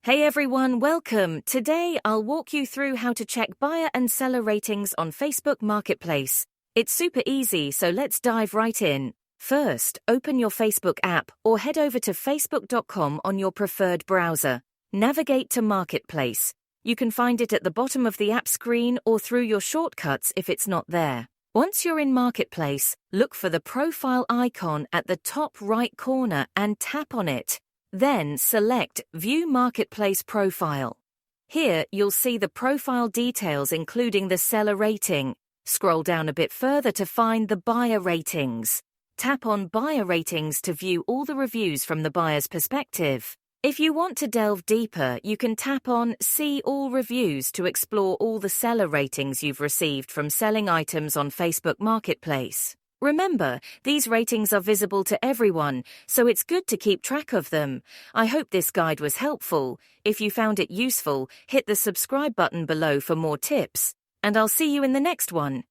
Hey everyone, welcome. Today I'll walk you through how to check buyer and seller ratings on Facebook Marketplace. It's super easy, so let's dive right in. First, open your Facebook app or head over to facebook.com on your preferred browser. Navigate to Marketplace. You can find it at the bottom of the app screen or through your shortcuts if it's not there. Once you're in Marketplace, look for the profile icon at the top right corner and tap on it. Then select View Marketplace Profile. Here you'll see the profile details including the seller rating. Scroll down a bit further to find the buyer ratings. Tap on Buyer Ratings to view all the reviews from the buyer's perspective. If you want to delve deeper, you can tap on See All Reviews to explore all the seller ratings you've received from selling items on Facebook Marketplace. Remember, these ratings are visible to everyone, so it's good to keep track of them. I hope this guide was helpful. If you found it useful, hit the subscribe button below for more tips. And I'll see you in the next one.